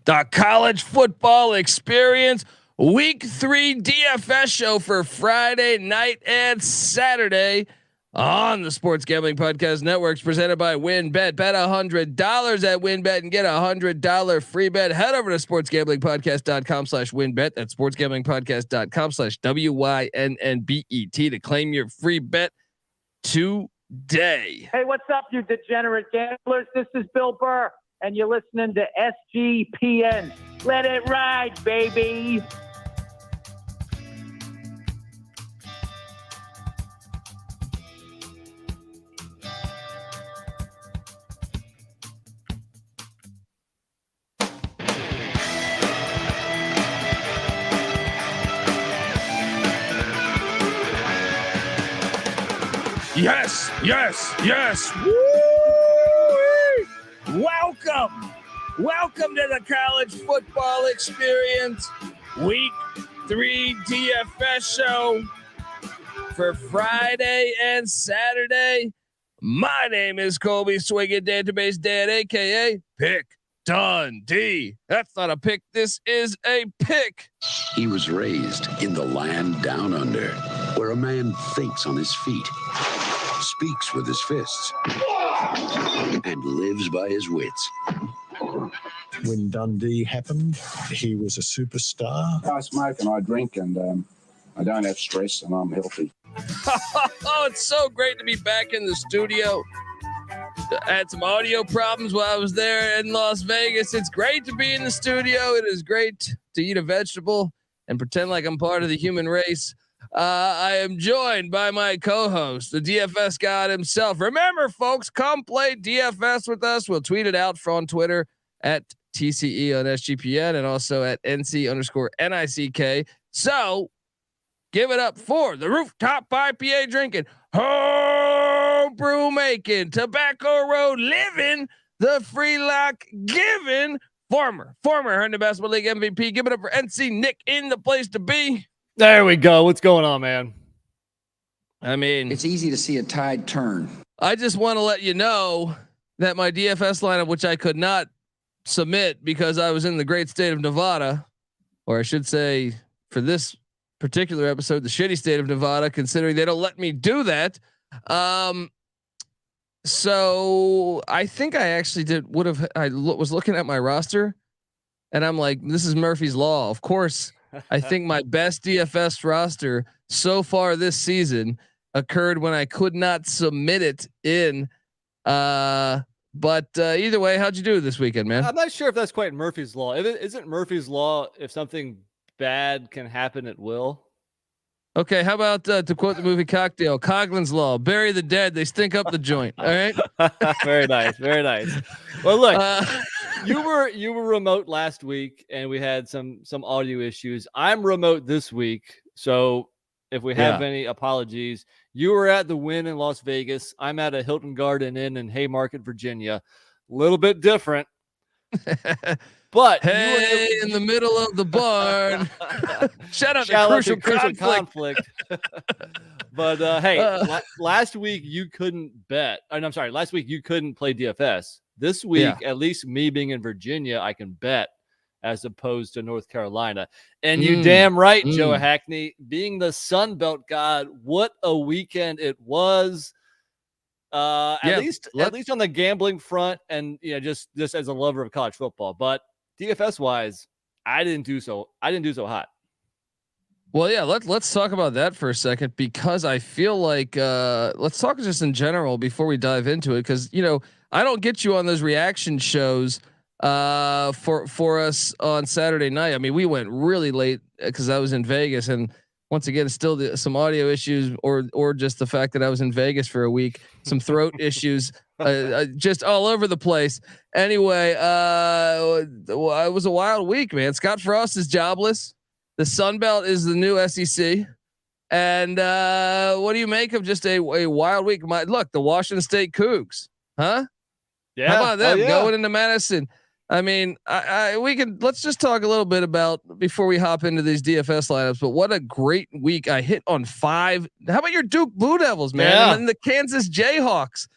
the college football experience week 3 DFS show for Friday night and Saturday on the Sports Gambling Podcast Networks, presented by WinBet. Bet $100 at WinBet and get $100 free bet. Head over to sportsgamblingpodcast.com/WinBet. That's sportsgamblingpodcast.com/WYNNBET to claim your free bet today. Hey, what's up, you degenerate gamblers? This is Bill Burr, and you're listening to SGPN. Let it ride, baby. Yes, yes, yes. Woo! Welcome to the college football experience week 3 DFS show for Friday and Saturday. My name is Colby Swinging Database Dan, aka Pick Dundee. That's not a pick. This is a pick. He was raised in the land down under, where a man thinks on his feet, speaks with his fists, and lives by his wits. When Dundee happened, he was a superstar. I smoke and I drink, and I don't have stress, and I'm healthy. Oh, it's so great to be back in the studio. I had some audio problems while I was there in Las Vegas. It's great to be in the studio. It is great to eat a vegetable and pretend like I'm part of the human race. I am joined by my co-host, the DFS god himself. Remember, folks, come play DFS with us. We'll tweet it out on Twitter at TCE on SGPN and also at NC_NICK. So give it up for the rooftop IPA drinking, home brew making, Tobacco Road living, the free lock giving, former Herndon Basketball League MVP. Give it up for NC Nick in the place to be. There we go. What's going on, man? I mean, it's easy to see a tide turn. I just want to let you know that my DFS lineup, which I could not submit because I was in the great state of Nevada, or I should say for this particular episode, the shitty state of Nevada, considering they don't let me do that. So I think I actually was looking at my roster and I'm like, this is Murphy's Law. Of course, I think my best DFS roster so far this season occurred when I could not submit it in. But either way, how'd you do this weekend, man? I'm not sure if that's quite Murphy's Law. Isn't Murphy's Law if something bad can happen at will? Okay, how about to quote the movie Cocktail, Coughlin's Law: bury the dead, they stink up the joint. All right. Very nice, very nice. Well, look, you were remote last week, and we had some audio issues. I'm remote this week, so if we have any apologies, you were at the Wynn in Las Vegas. I'm at a Hilton Garden Inn in Haymarket, Virginia. A little bit different. But hey, in the middle of the barn. Shout out to Crucial Conflict. But hey, last week you couldn't bet. I'm sorry. Last week you couldn't play DFS. This week, at least me being in Virginia, I can bet as opposed to North Carolina. And you damn right, Joe Hackney, being the Sun Belt god, what a weekend it was. At least on the gambling front, and just as a lover of college football. But DFS wise, I didn't do so hot. Well, yeah, let's talk about that for a second, because I feel like let's talk just in general before we dive into it, because I don't get you on those reaction shows for us on Saturday night. I mean, we went really late because I was in Vegas, and once again, still some audio issues, or just the fact that I was in Vegas for a week, some throat issues, just all over the place. Anyway, it was a wild week, man. Scott Frost is jobless. The Sun Belt is the new SEC. And what do you make of just a wild week? Look, the Washington State Cougs, huh? Yeah. How about them going into Madison? I mean, let's just talk a little bit about before we hop into these DFS lineups. But what a great week! I hit on 5. How about your Duke Blue Devils, man? Yeah. And the Kansas Jayhawks.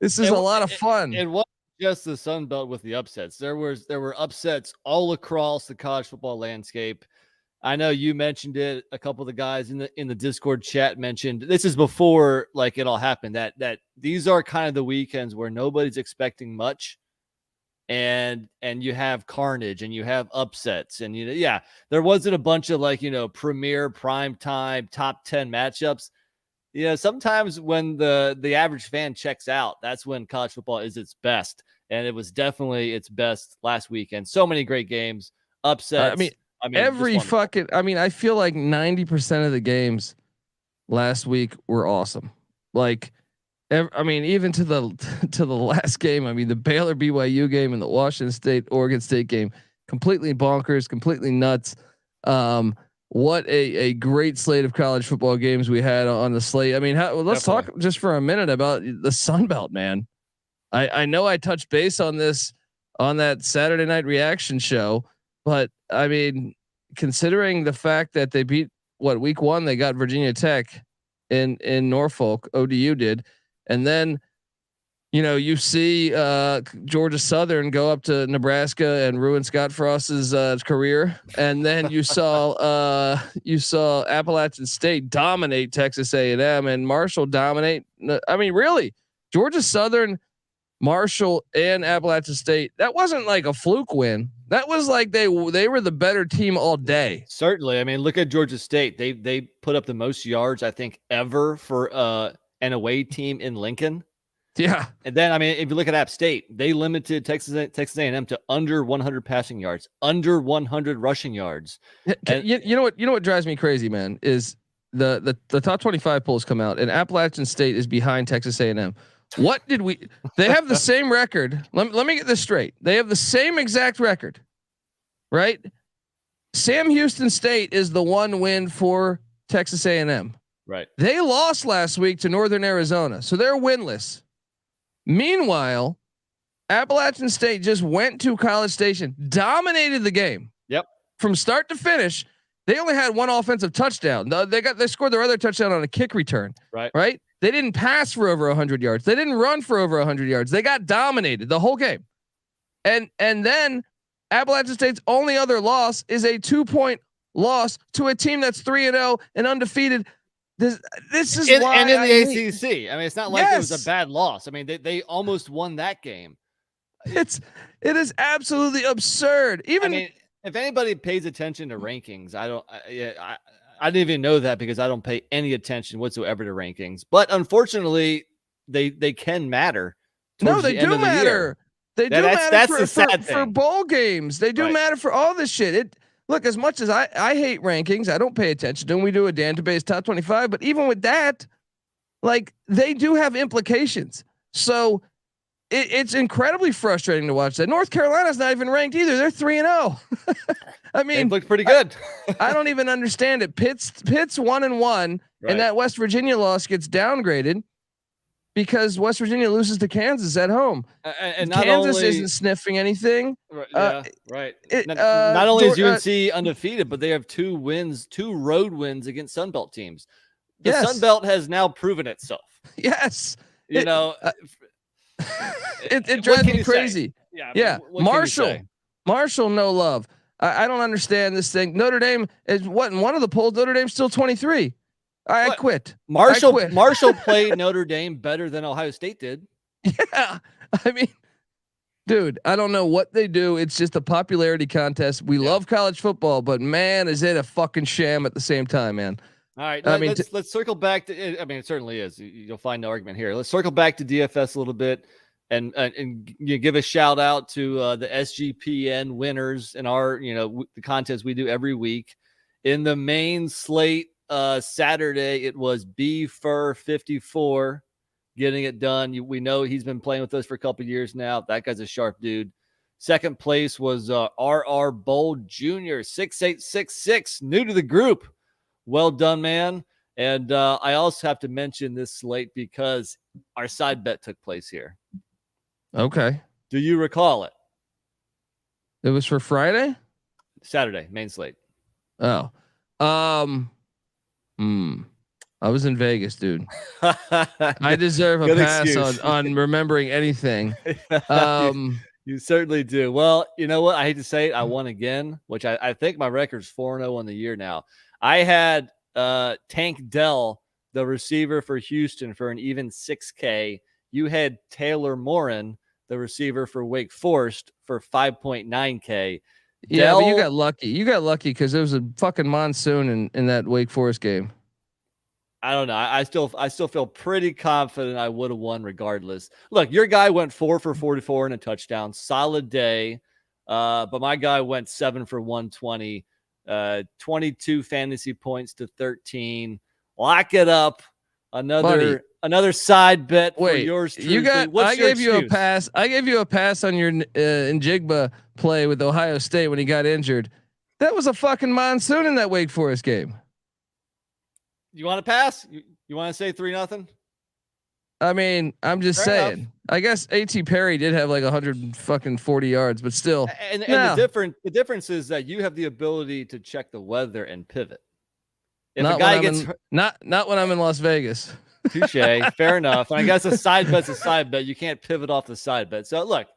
This is a lot of fun. It was just the Sun Belt with the upsets. There were upsets all across the college football landscape. I know you mentioned it. A couple of the guys in the Discord chat mentioned this is before like it all happened. That these are kind of the weekends where nobody's expecting much, and you have carnage and you have upsets, and there wasn't a bunch of like premier prime time top 10 matchups. Sometimes when the average fan checks out, that's when college football is its best, and it was definitely its best last weekend. So many great games, upsets. I mean, I feel like 90% of the games last week were awesome. Like, even to the last game. I mean, the Baylor BYU game and the Washington State Oregon State game, completely bonkers, completely nuts. What a great slate of college football games we had on the slate. I mean, let's talk just for a minute about the Sun Belt, man. I know I touched base on this on that Saturday night reaction show, but I mean, considering the fact that they beat week 1, they got Virginia Tech in Norfolk, ODU did. And then, you see Georgia Southern go up to Nebraska and ruin Scott Frost's career. And then you saw Appalachian State dominate Texas A&M and Marshall dominate. I mean, really, Georgia Southern, Marshall, and Appalachian State. That wasn't like a fluke win. That was like they were the better team all day. Certainly. I mean, look at Georgia State. They put up the most yards I think ever for an away team in Lincoln. Yeah. And then, I mean, if you look at App State, they limited Texas A&M to under 100 passing yards, under 100 rushing yards. And, you know what drives me crazy, man, is the top 25 polls come out and Appalachian State is behind Texas A&M. What did they have the same record. Let me get this straight. They have the same exact record, right? Sam Houston State is the one win for Texas A&M. Right. They lost last week to Northern Arizona, so they're winless. Meanwhile, Appalachian State just went to College Station, dominated the game. Yep. From start to finish, they only had one offensive touchdown. They scored their other touchdown on a kick return. Right. Right. They didn't pass for over 100 yards. They didn't run for over 100 yards. They got dominated the whole game. And then Appalachian State's only other loss is a 2-point loss to a team that's 3-0 and undefeated. This is why. And in the ACC. I mean, it's not like it was a bad loss. I mean, they almost won that game. It is absolutely absurd. If anybody pays attention to rankings, I didn't even know that because I don't pay any attention whatsoever to rankings. But unfortunately, they can matter. No, they do matter. They do matter. That's the sad thing. For bowl games. They do matter for all this shit. Look, as much as I hate rankings, I don't pay attention to them. We do a database top 25, but even with that, like they do have implications. So it's incredibly frustrating to watch that. North Carolina's not even ranked either. They're 3-0. I mean, they look pretty good. I don't even understand it. Pitt's 1-1, and that West Virginia loss gets downgraded because West Virginia loses to Kansas at home. And Kansas isn't sniffing anything. Right. Not only is UNC undefeated, but they have 2 road wins against Sunbelt teams. The Sunbelt has now proven itself. Yes. It drives me crazy. Say? Yeah. Marshall, no love. I don't understand this thing. Notre Dame is what in one of the polls. Notre Dame's still 23. I quit. Marshall played Notre Dame better than Ohio State did. Yeah. I mean, dude, I don't know what they do. It's just a popularity contest. We love college football, but man, is it a fucking sham at the same time, man. All right. Let's circle back to it. I mean, it certainly is. You'll find no argument here. Let's circle back to DFS a little bit and you give a shout out to the SGPN winners in our, the contest we do every week. In the main slate Saturday, it was B-Fur54 getting it done. We know he's been playing with us for a couple of years now. That guy's a sharp dude. Second place was RR Bold Jr. 6866, new to the group. Well done, man. And I also have to mention this slate because our side bet took place here. Okay. Do you recall it? It was for Friday? Saturday, main slate. Oh. I was in Vegas, dude. I deserve a Good pass on remembering anything. You certainly do. Well, you know what? I hate to say it. I won again, which I think my record's 4-0 on the year now. I had Tank Dell, the receiver for Houston, for an even 6K. You had Taylor Morin, the receiver for Wake Forest, for 5.9K. Yeah, Dell, but you got lucky. You got lucky because there was a fucking monsoon in that Wake Forest game. I don't know. I still feel pretty confident I would have won regardless. Look, your guy went 4 for 44 and a touchdown. Solid day. But my guy went 7 for 120, 22 fantasy points to 13. Lock it up. Another side bet for yours truly. I gave you a pass. I gave you a pass on your Njigba play with Ohio State when he got injured. That was a fucking monsoon in that Wake Forest game. You want to pass? You want to say 3-0? I mean, I'm just saying. Enough. I guess A.T. Perry did have like 140 yards, but still. And the difference is that you have the ability to check the weather and pivot. If not a guy gets not when I'm in Las Vegas. Touche. Fair enough. And I guess a side bet's a side bet. You can't pivot off the side bet. So look,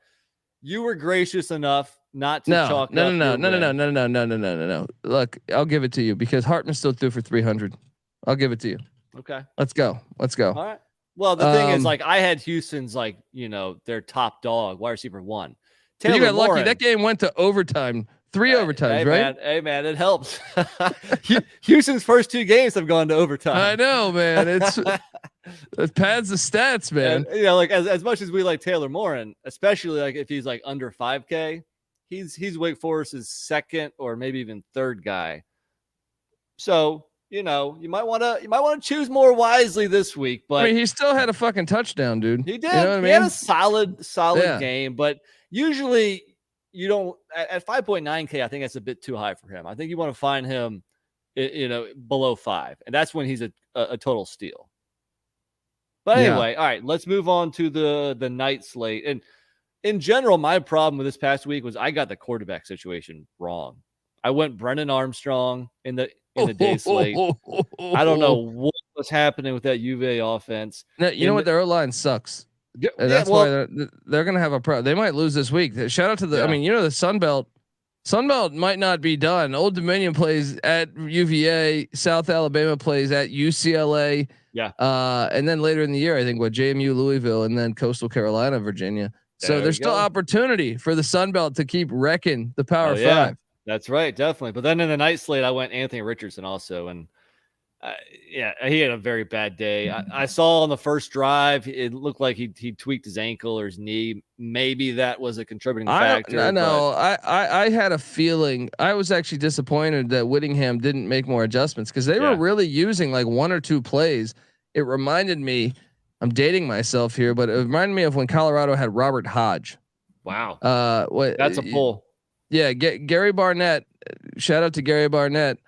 you were gracious enough not to chalk up. No. Look, I'll give it to you because Hartman still threw for 300. I'll give it to you. Okay. Let's go. All right. Well, the thing is, like, I had Houston's, like, their top dog, wide receiver 1. You got lucky. That game went to overtime. 3 overtimes, right? Man, it helps. Houston's first 2 games have gone to overtime. I know, man. It pads the stats, man. And, like as much as we like Taylor Morin, especially like if he's like under 5K, he's Wake Forest's second or maybe even third guy. So you might want to choose more wisely this week. But I mean, he still had a fucking touchdown, dude. He did. He had a solid game, but usually you don't at 5.9K. I think that's a bit too high for him. I think you want to find him, below 5, and that's when he's a total steal. But anyway, all right, let's move on to the night slate. And in general, my problem with this past week was I got the quarterback situation wrong. I went Brennan Armstrong in the day slate. I don't know what was happening with that UVA offense. No, you know what? Their O-line sucks. That's why they're going to have a problem. They might lose this week. Shout out to the. Yeah. I mean, the Sun Belt. Sun Belt might not be done. Old Dominion plays at UVA. South Alabama plays at UCLA. Yeah. And then later in the year, I think JMU, Louisville, and then Coastal Carolina, Virginia. So there's still opportunity for the Sun Belt to keep wrecking the Power 5. That's right, definitely. But then in the night slate, I went Anthony Richardson also, and he had a very bad day. I saw on the first drive, it looked like he tweaked his ankle or his knee. Maybe that was a contributing factor. I had a feeling. I was actually disappointed that Whittingham didn't make more adjustments because they were really using like 1 or 2 plays. It reminded me. I'm dating myself here, but it reminded me of when Colorado had Robert Hodge. Wow. That's a pull. Yeah. Gary Barnett. Shout out to Gary Barnett.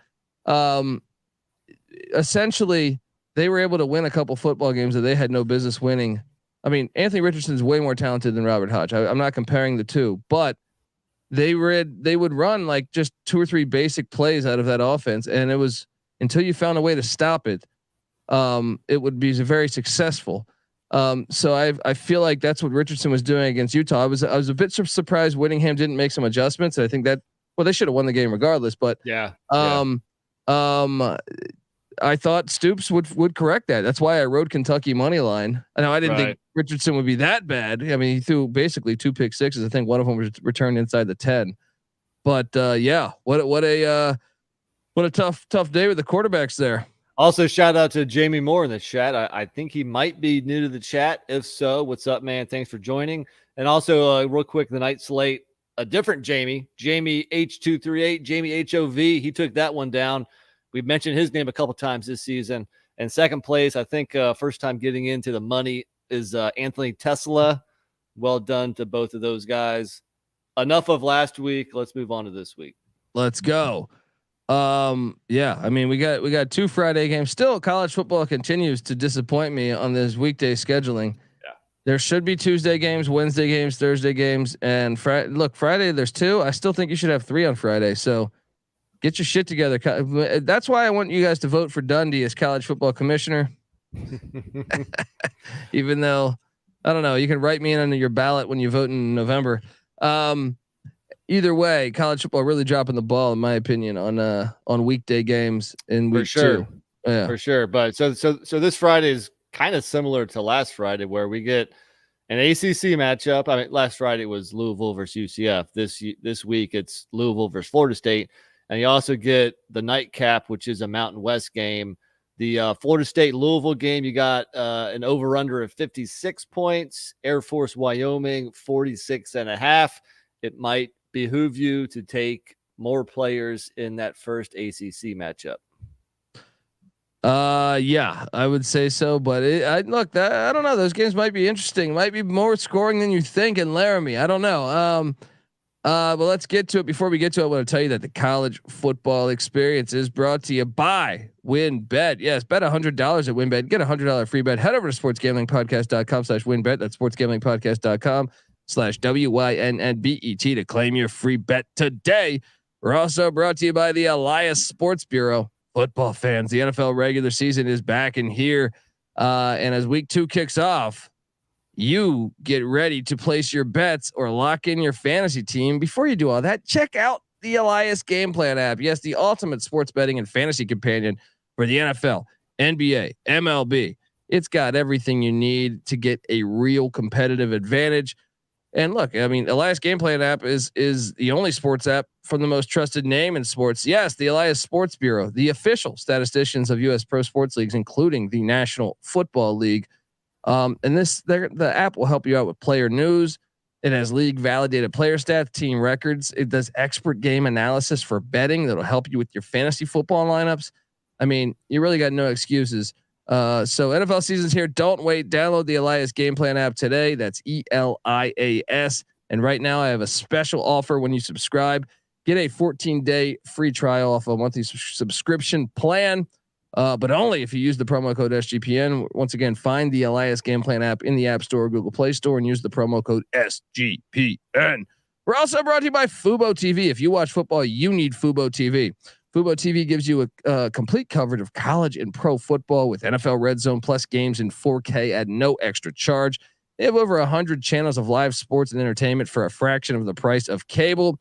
Essentially, they were able to win a couple football games that they had no business winning. I mean, Anthony Richardson is way more talented than Robert Hodge. I'm not comparing the two, but they would run like just 2 or 3 basic plays out of that offense, and it was until you found a way to stop it. It would be very successful. So I feel like that's what Richardson was doing against Utah. I was a bit surprised Whittingham didn't make some adjustments. I think that they should have won the game regardless. But I thought Stoops would correct that. That's why I rode Kentucky money line. I know I didn't think Richardson would be that bad. I mean, he threw basically 2 pick sixes. I think one of them was returned inside the 10. But what a tough day with the quarterbacks there. Also, shout out to Jamie Moore in the chat. I think he might be new to the chat. If so, what's up, man? Thanks for joining. And also, real quick, the night slate, a different Jamie H238, Jamie HOV. He took that one down. We've mentioned his name a couple times this season. And second place, I think first time getting into the money is Anthony Tesla. Well done to both of those guys. Enough of last week. Let's move on to this week. Let's go. I mean, we got 2 Friday games. Still, college football continues to disappoint me on this weekday scheduling. Yeah. There should be Tuesday games, Wednesday games, Thursday games, and Friday there's 2. I still think you should have 3 on Friday. So Get your shit together. That's why I want you guys to vote for Dundee as college football commissioner. Even though I don't know, you can write me in on your ballot when you vote in November. Either way, college football really dropping the ball, in my opinion, on weekday games in week 2. Yeah, for sure. But so this Friday is kind of similar to last Friday, where we get an ACC matchup. I mean, last Friday was Louisville versus UCF. This week it's Louisville versus Florida State, and you also get the nightcap, which is a Mountain West game. The Florida State Louisville game, you got an over under of 56 points. Air Force Wyoming 46.5. It might behoove you to take more players in that first ACC matchup. Yeah, I would say so, but I don't know. Those games might be interesting. Might be more scoring than you think in Laramie. I don't know. But let's get to it. Before we get to it, I want to tell you that the college football experience is brought to you by WinBet. Yes, bet $100 at WinBet. Get $100 free bet. Head over to sportsgamblingpodcast.com/WinBet. That's sportsgamblingpodcast.com/WYNNBET to claim your free bet today. We're also brought to you by the Elias Sports Bureau. Football fans, the NFL regular season is back in here. And as week 2 kicks off, you get ready to place your bets or lock in your fantasy team. Before you do all that, check out the Elias Game Plan app. Yes, the ultimate sports betting and fantasy companion for the NFL, NBA, MLB. It's got everything you need to get a real competitive advantage. And look, I mean, Elias Game Plan app is the only sports app from the most trusted name in sports. Yes, the Elias Sports Bureau, the official statisticians of U.S. pro sports leagues, including the National Football League. And the app will help you out with player news. It has league validated player stats, team records. It does expert game analysis for betting that'll help you with your fantasy football lineups. I mean, you really got no excuses. So NFL season's here. Don't wait. Download the Elias Game Plan app today. That's ELIAS. And right now I have a special offer when you subscribe. Get a 14-day free trial off a monthly subscription plan. But only if you use the promo code SGPN. Once again, find the Elias Game Plan app in the App Store or Google Play Store and use the promo code SGPN. We're also brought to you by Fubo TV. If you watch football, you need Fubo TV. Fubo TV gives you a complete coverage of college and pro football with NFL Red Zone plus games in 4K at no extra charge. They have over 100 channels of live sports and entertainment for a fraction of the price of cable.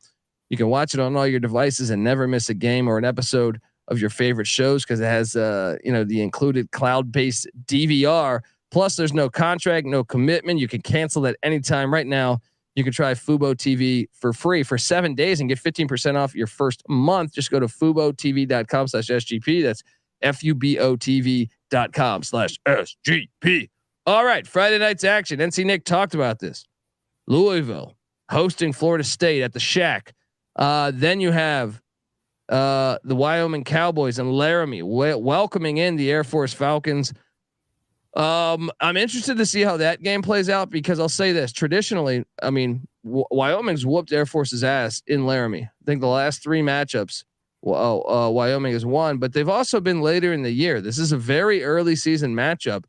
You can watch it on all your devices and never miss a game or an episode of your favorite shows because it has the included cloud-based DVR. Plus, there's no contract, no commitment. You can cancel at any time. Right now, you can try Fubo TV for free for 7 days and get 15% off your first month. Just go to FuboTV.com/SGP. That's FUBOTV.com/SGP. All right, Friday night's action. NC Nick talked about this. Louisville hosting Florida State at the Shack. Then you have the Wyoming Cowboys and Laramie welcoming in the Air Force Falcons. I'm interested to see how that game plays out because I'll say this traditionally, I mean, Wyoming's whooped Air Force's ass in Laramie. I think the last 3 matchups, Wyoming has won, but they've also been later in the year. This is a very early season matchup.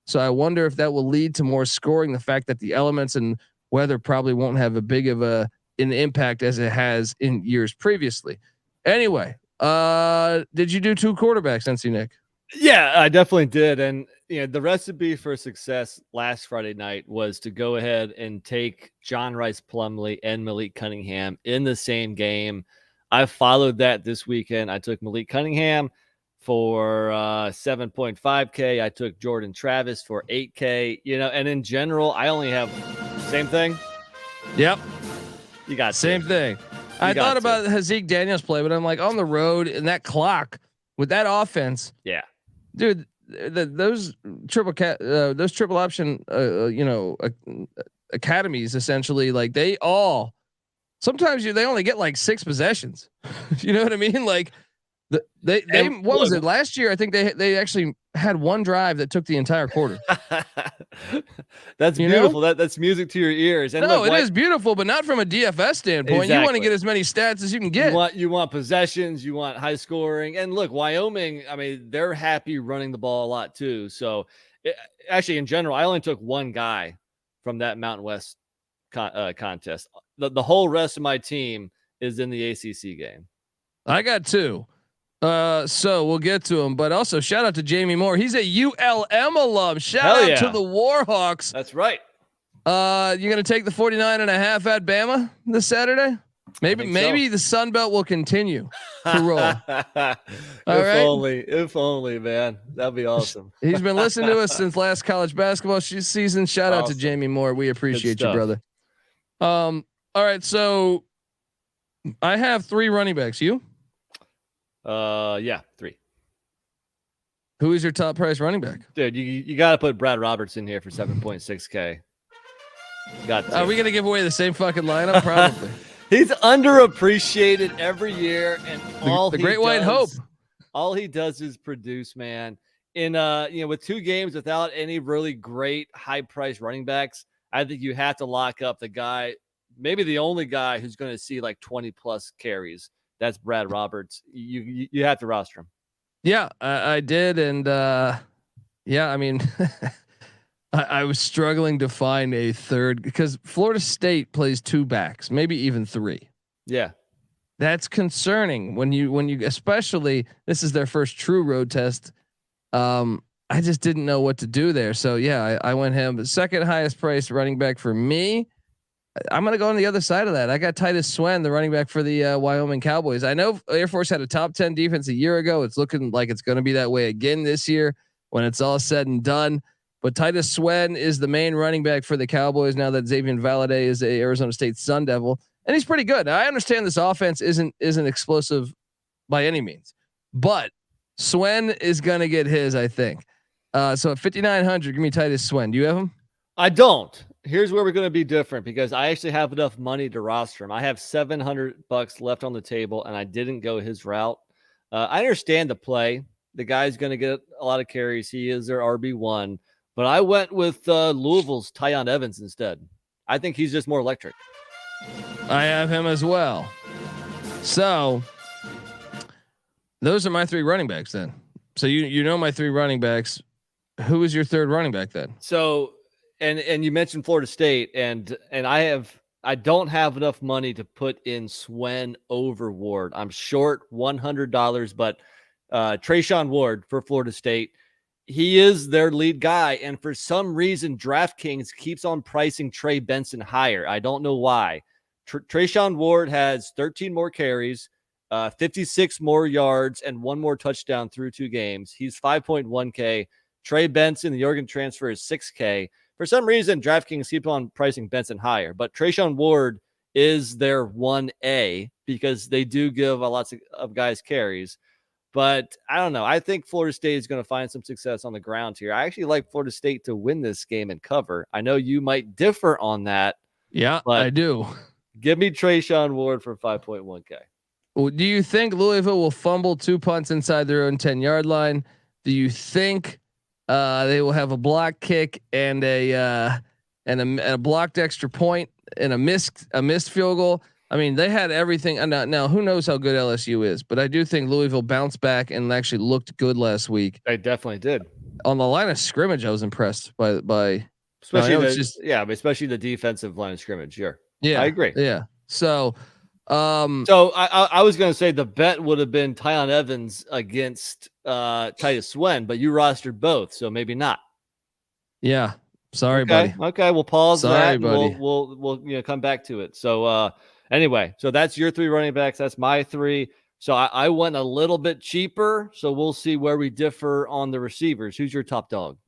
So I wonder if that will lead to more scoring. The fact that the elements and weather probably won't have a big of an impact as it has in years previously. Anyway, did you do 2 quarterbacks, NC Nick? Yeah, I definitely did. And the recipe for success last Friday night was to go ahead and take John Rice Plumlee and Malik Cunningham in the same game. I followed that this weekend. I took Malik Cunningham for 7.5K. I took Jordan Travis for 8K. And in general, I only have same thing. Yep, you got same thing. I thought about Haaziq Daniels play, but I'm like on the road and that clock with that offense. Yeah, dude, those triple option, academies essentially, like they sometimes they only get like 6 possessions. You know what I mean? Like what was it last year? I think they actually had 1 drive that took the entire quarter. That's beautiful. That's music to your ears. And it is beautiful, but not from a DFS standpoint. Exactly. You want to get as many stats as you can get. You want possessions, you want high scoring. And look, Wyoming, I mean, they're happy running the ball a lot too. So actually in general, I only took 1 guy from that Mountain West contest. The whole rest of my team is in the ACC game. I got 2. So we'll get to him, but also shout out to Jamie Moore. He's a ULM alum. Shout out to the Warhawks. That's right. You're going to take the 49.5 at Bama this Saturday? Maybe the Sun Belt will continue to roll. If only, man. That'd be awesome. He's been listening to us since last college basketball season. Shout out to Jamie Moore. We appreciate you, brother. All right. So I have 3 running backs. You? Yeah, 3. Who is your top price running back? Dude, you got to put Brad Roberts in here for 7.6K. Are we going to give away the same fucking lineup? Probably. He's underappreciated every year, and the Great White Hope. All he does is produce, man. In with 2 games without any really great high price running backs, I think you have to lock up the guy, maybe the only guy who's going to see like 20 plus carries. That's Brad Roberts. You have to roster him. Yeah, I did, and yeah, I mean. I was struggling to find a third because Florida State plays 2 backs, maybe even 3. Yeah. That's concerning when you, especially this is their first true road test. I just didn't know what to do there. So yeah, I went him. The second highest priced running back for me. I'm going to go on the other side of that. I got Titus Swen, the running back for the Wyoming Cowboys. I know Air Force had a top 10 defense a year ago. It's looking like it's going to be that way again this year when it's all said and done. But Titus Swen is the main running back for the Cowboys now that Xavier Valade is a Arizona State Sun Devil, and he's pretty good. Now, I understand this offense isn't explosive by any means, but Swen is gonna get his, I think. So at 5,900, give me Titus Swen. Do you have him? I don't. Here's where we're going to be different because I actually have enough money to roster him. I have $700 left on the table, and I didn't go his route. I understand the play. The guy's going to get a lot of carries. He is their RB1. But I went with Louisville's Tyon Evans instead. I think he's just more electric. I have him as well. So those are my 3 running backs then. So you know my 3 running backs. Who is your third running back then? So and you mentioned Florida State and I don't have enough money to put in Swen over Ward. I'm short $100, but Trayshawn Ward for Florida State. He is their lead guy, and for some reason, DraftKings keeps on pricing Trey Benson higher. I don't know why. Trayshawn Ward has 13 more carries, 56 more yards, and 1 more touchdown through 2 games. He's 5.1K. Trey Benson, the Oregon transfer, is 6K. For some reason, DraftKings keeps on pricing Benson higher, but Trayshawn Ward is their 1A because they do give a lot of guys carries. But I don't know. I think Florida State is going to find some success on the ground here. I actually like Florida State to win this game and cover. I know you might differ on that. Yeah, I do. Give me Trayshawn Ward for 5.1K. Well, do you think Louisville will fumble 2 punts inside their own 10-yard line? Do you think they will have a block kick and a blocked extra point and a missed field goal? I mean, they had everything. And now who knows how good LSU is, but I do think Louisville bounced back and actually looked good last week. They definitely did. On the line of scrimmage, I was impressed by especially the defensive line of scrimmage. Sure. Yeah, I agree. Yeah. So I was going to say the bet would have been Tyon Evans against Titus Swen, but you rostered both, so maybe not. Yeah. Sorry, buddy. Okay, we'll pause that. Buddy. We'll come back to it. So anyway, so that's your 3 running backs. That's my 3. So I went a little bit cheaper. So we'll see where we differ on the receivers. Who's your top dog?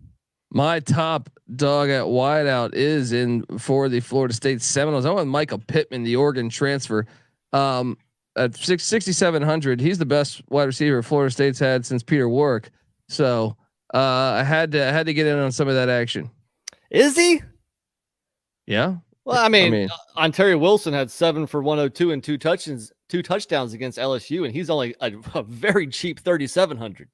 My top dog at wideout is in for the Florida State Seminoles. I went with Mycah Pittman, the Oregon transfer. At 6,700, he's the best wide receiver Florida State's had since Peter Warrick. So I had to get in on some of that action. Is he? Yeah. Well, I mean Ontario Wilson had 7 for 102 and 2 touchdowns against LSU, and he's only a very cheap 3,700.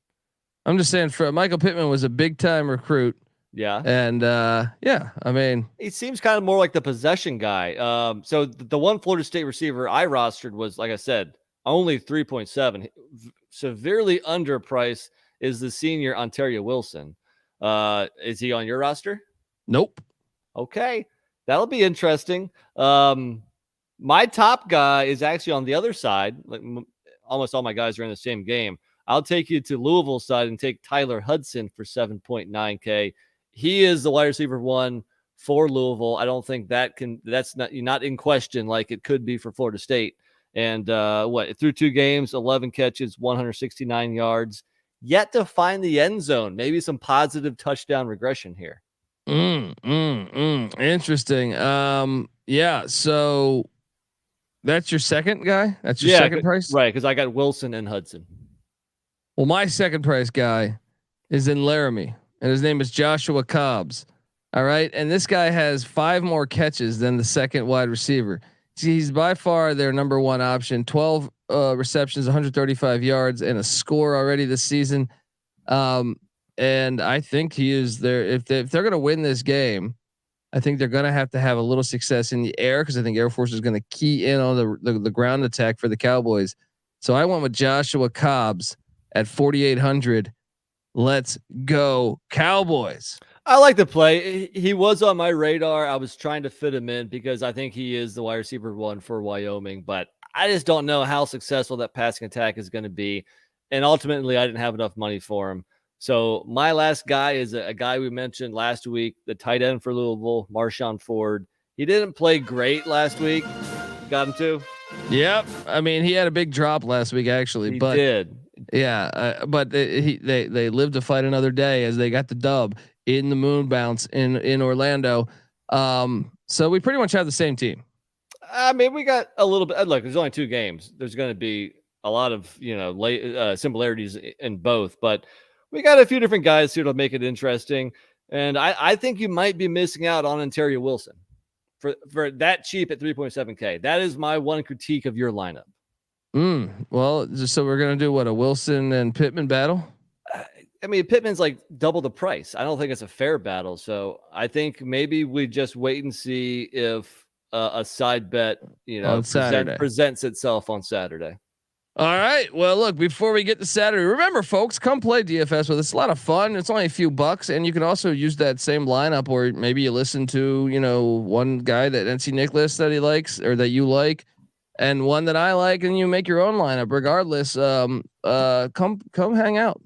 I'm just saying, Mycah Pittman was a big time recruit. Yeah. And yeah, I mean, he seems kind of more like the possession guy. So the one Florida State receiver I rostered was, like I said, only 3.7. Severely underpriced is the senior Ontario Wilson. Is he on your roster? Nope. Okay. That'll be interesting. My top guy is actually on the other side. almost all my guys are in the same game. I'll take you to Louisville side and take Tyler Hudson for 7.9K. He is the wide receiver 1 for Louisville. I don't think that's not in question like it could be for Florida State. And through 2 games, 11 catches, 169 yards, yet to find the end zone. Maybe some positive touchdown regression here. Interesting. Yeah. So that's your second guy. That's your second price, right? Because I got Wilson and Hudson. Well, my second price guy is in Laramie, and his name is Joshua Cobbs. All right, and this guy has 5 more catches than the second wide receiver. He's by far their number 1 option. 12 receptions, 135 yards, and a score already this season. And I think he is there. If they're going to win this game, I think they're going to have a little success in the air, because I think Air Force is going to key in on the ground attack for the Cowboys. So I went with Joshua Cobbs at 4,800. Let's go Cowboys. I like the play. He was on my radar. I was trying to fit him in because I think he is the wide receiver 1 for Wyoming, but I just don't know how successful that passing attack is going to be. And ultimately I didn't have enough money for him. So my last guy is a guy we mentioned last week, the tight end for Louisville, Marshawn Ford. He didn't play great last week. Got him too. Yep. I mean, he had a big drop last week actually, He but did. Yeah. But they lived to fight another day as they got the dub in the moon bounce in Orlando. So we pretty much have the same team. I mean, we got a little bit. Look, there's only 2 games. There's going to be a lot of similarities in both, but we got a few different guys here to make it interesting. And I think you might be missing out on Ontario Wilson for that cheap at 3.7K. That is my one critique of your lineup. Well, so we're gonna do a Wilson and Pittman battle. I mean, Pittman's like double the price. I don't think it's a fair battle. So I think maybe we just wait and see if a side bet, presents itself on Saturday. All right. Well, look, before we get to Saturday, remember, folks, come play DFS with us. It's a lot of fun. It's only a few bucks, and you can also use that same lineup, or maybe you listen to, one guy that NC Nicholas that he likes or that you like, and one that I like, and you make your own lineup. Regardless, come hang out.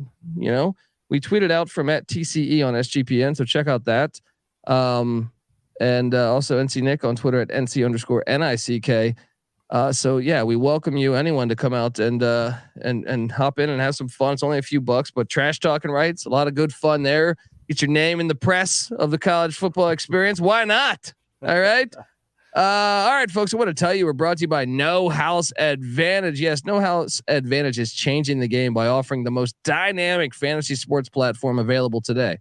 We tweeted out from @TCE on SGPN, so check out that. And also NC Nick on Twitter at NC_NICK. So yeah, we welcome you, anyone, to come out and hop in and have some fun. It's only a few bucks, but trash talking rights, a lot of good fun there. Get your name in the press of the college football experience. Why not? All right. All right, folks. I want to tell you, we're brought to you by No House Advantage. Yes, No House Advantage is changing the game by offering the most dynamic fantasy sports platform available today.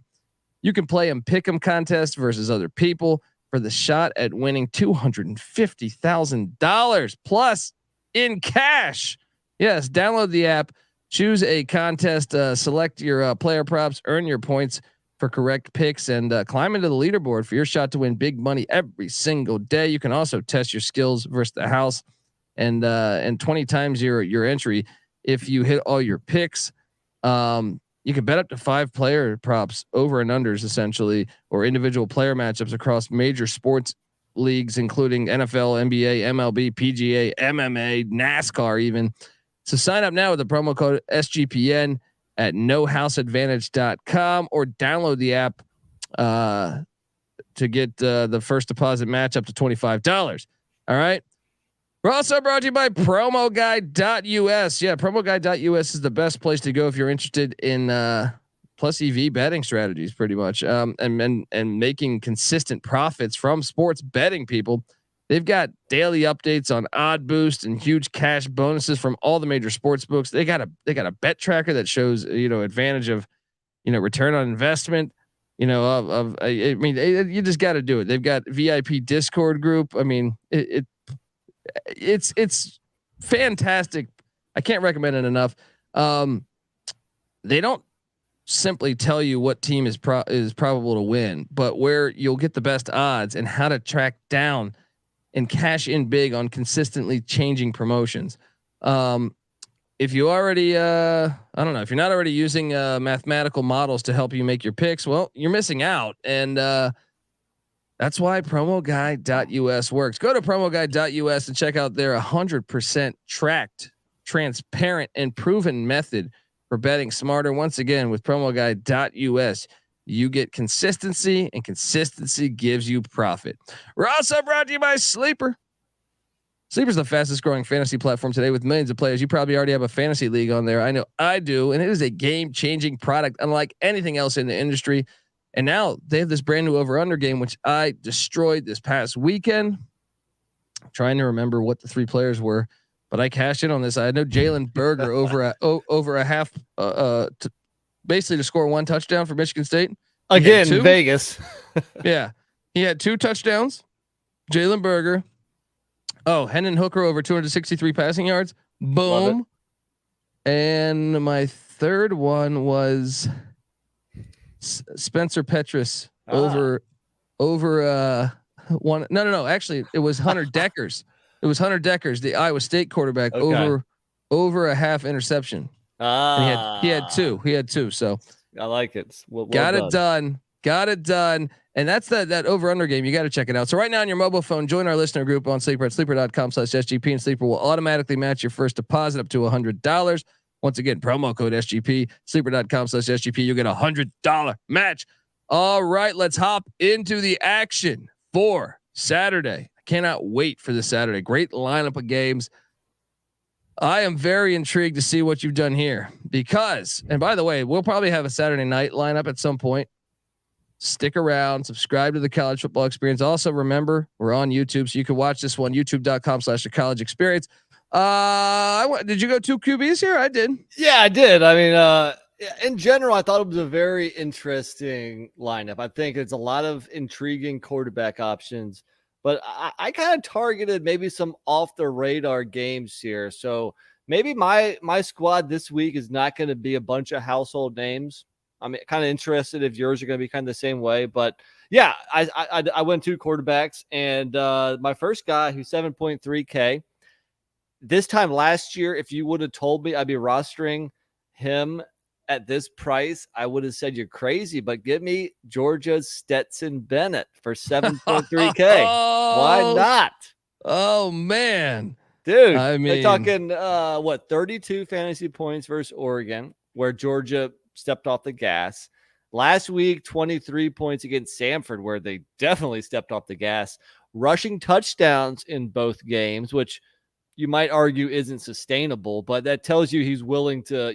You can play in pick'em contests versus other people for the shot at winning $250,000 plus in cash. Yes, download the app, choose a contest, select your player props, earn your points for correct picks, and climb into the leaderboard for your shot to win big money every single day. You can also test your skills versus the house, and 20 times your entry if you hit all your picks. You can bet up to 5 player props, over and unders essentially, or individual player matchups across major sports leagues, including NFL, NBA, MLB, PGA, MMA, NASCAR even. So sign up now with the promo code SGPN at nohouseadvantage.com, or download the app to get the first deposit match up to $25. All right. We're also brought to you by promoguide.us. Yeah, promoguide.us is the best place to go if you're interested in plus EV betting strategies, pretty much, and making consistent profits from sports betting. People, they've got daily updates on odd boost and huge cash bonuses from all the major sports books. They got a bet tracker that shows advantage of return on investment. You just got to do it. They've got VIP Discord group. I mean, it's fantastic. I can't recommend it enough. They don't simply tell you what team is probable to win, but where you'll get the best odds and how to track down and cash in big on consistently changing promotions. If you already, if you're not already using mathematical models to help you make your picks, well, you're missing out. And that's why promoguide.us works. Go to promoguide.us and check out their 100% tracked transparent, and proven method for betting smarter. Once again, with promo guide .us, you get consistency, and consistency gives you profit. We're also brought to you by Sleeper. Sleeper is the fastest growing fantasy platform today with millions of players. You probably already have a fantasy league on there. I know I do. And it is a game changing product unlike anything else in the industry. And now they have this brand new over under game, which I destroyed this past weekend. I'm trying to remember what the 3 players were, but I cashed in on this. I know Jalen Berger over a half, basically to score 1 touchdown for Michigan State. Again, Vegas. Yeah. He had 2 touchdowns. Jalen Berger. Oh, Hendon Hooker over 263 passing yards. Boom. And my third one was Spencer Petras over one. No. Actually, it was Hunter Deckers. It was Hunter Deckers, the Iowa State quarterback, over a half interception. And he had two. So I like it. Got it done. And that's that over under game. You got to check it out. So right now on your mobile phone, join our listener group on Sleeper at sleeper.com/SGP, and Sleeper will automatically match your first deposit up to $100. Once again, promo code SGP, sleeper.com/SGP. You'll get $100 match. All right, let's hop into the action for Saturday. I cannot wait for this Saturday. Great lineup of games. I am very intrigued to see what you've done here because, and by the way, we'll probably have a Saturday night lineup at some point. Stick around, subscribe to the College Football Experience. Also, remember, we're on YouTube, so you can watch this one, youtube.com/the College Experience. Did you go 2 QBs here? I did. Yeah, I did. I mean, in general, I thought it was a very interesting lineup. I think it's a lot of intriguing quarterback options, but I kind of targeted maybe some off the radar games here. So maybe my squad this week is not going to be a bunch of household names. I'm kind of interested if yours are going to be kind of the same way, but yeah, I went 2 quarterbacks, and my first guy who's 7.3K. This time last year, if you would have told me I'd be rostering him at this price, I would have said you're crazy. But give me Georgia's Stetson Bennett for 7.3K. Why not? Oh man, dude! I mean, they're talking 32 fantasy points versus Oregon, where Georgia stepped off the gas. Last week, 23 points against Samford, where they definitely stepped off the gas. Rushing touchdowns in both games, which you might argue isn't sustainable, but that tells you he's willing to,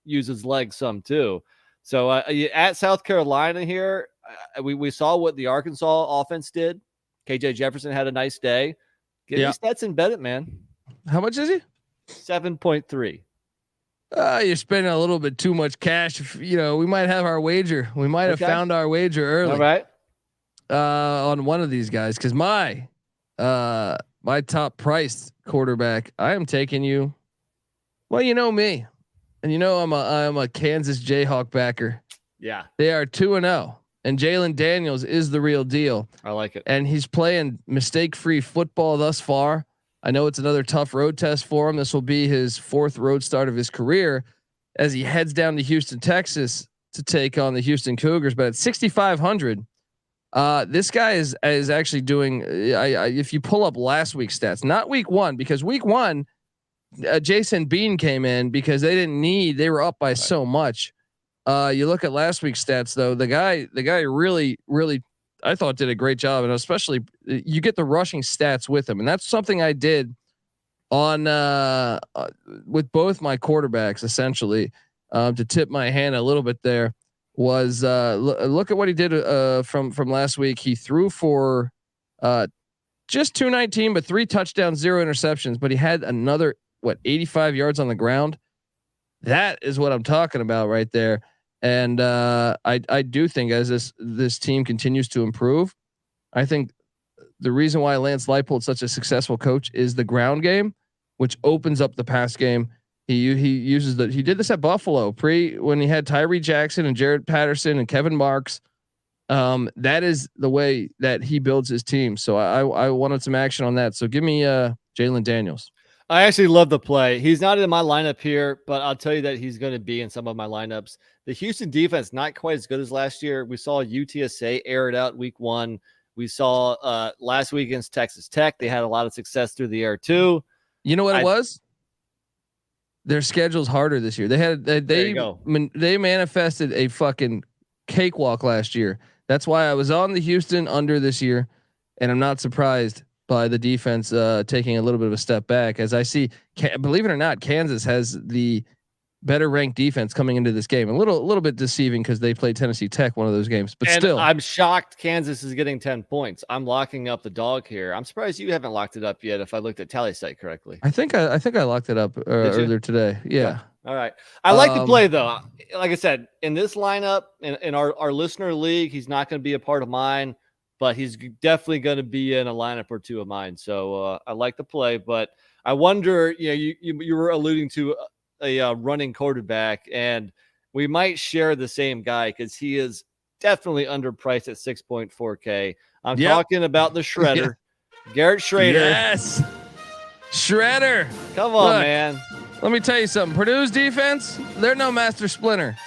use his legs some too. So at South Carolina here, we saw what the Arkansas offense did. KJ Jefferson had a nice day. Give me Stetson Bennett, man. How much is he? 7.3. You're spending a little bit too much cash. We might have our wager. We might have found our wager early. All right. On one of these guys, because my top priced quarterback, I am taking you. Well, you know me, and I'm a Kansas Jayhawk backer. Yeah, they are 2-0, and Jalen Daniels is the real deal. I like it, and he's playing mistake-free football thus far. I know it's another tough road test for him. This will be his 4th road start of his career as he heads down to Houston, Texas to take on the Houston Cougars. But at 6,500, this guy is actually doing. If you pull up last week's stats, not week 1, because week 1, Jason Bean came in because they were up by so much. You look at last week's stats though. The guy really, I thought did a great job, and especially you get the rushing stats with him, and that's something I did on with both my quarterbacks essentially to tip my hand a little bit there. Was look at what he did from last week. He threw for just 219, but 3 touchdowns, 0 interceptions. But he had another 85 yards on the ground. That is what I'm talking about right there. And I do think as this team continues to improve, I think the reason why Lance Leipold's such a successful coach is the ground game, which opens up the pass game. He did this at Buffalo when he had Tyree Jackson and Jared Patterson and Kevin Marks. That is the way that he builds his team. So I wanted some action on that. So give me Jalen Daniels. I actually love the play. He's not in my lineup here, but I'll tell you that he's going to be in some of my lineups. The Houston defense, not quite as good as last year. We saw UTSA air it out week 1. We saw last week against Texas Tech. They had a lot of success through the air too. You know what it was? their schedule's harder this year. They manifested a fucking cakewalk last year. That's why I was on the Houston under this year, and I'm not surprised by the defense taking a little bit of a step back. As I see, believe it or not, Kansas has the better ranked defense coming into this game. A little bit deceiving because they played Tennessee Tech one of those games, but still, I'm shocked Kansas is getting 10 points. I'm locking up the dog here. I'm surprised you haven't locked it up yet. If I looked at tally site correctly, I think I locked it up earlier today. Yeah. Okay. All right. I like the play though. Like I said, in this lineup, in our listener league, he's not going to be a part of mine, but he's definitely going to be in a lineup or two of mine. So I like the play, but I wonder, you were alluding to a running quarterback, and we might share the same guy because he is definitely underpriced at 6.4K. I'm talking about the shredder, Garrett Shrader. Yes, Shredder. Come on, man. Let me tell you something. Purdue's defense, they're no Master Splinter.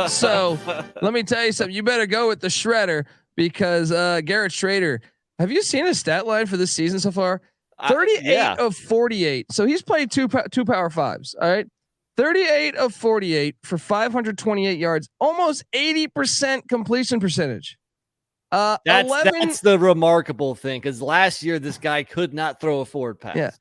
So let me tell you something. You better go with the Shredder because Garrett Shrader. Have you seen his stat line for this season so far? 38 of 48. So he's played two power fives. All right. 38 of 48 for 528 yards, almost 80% completion percentage. That's the remarkable thing. Cause last year, this guy could not throw a forward pass. Yeah.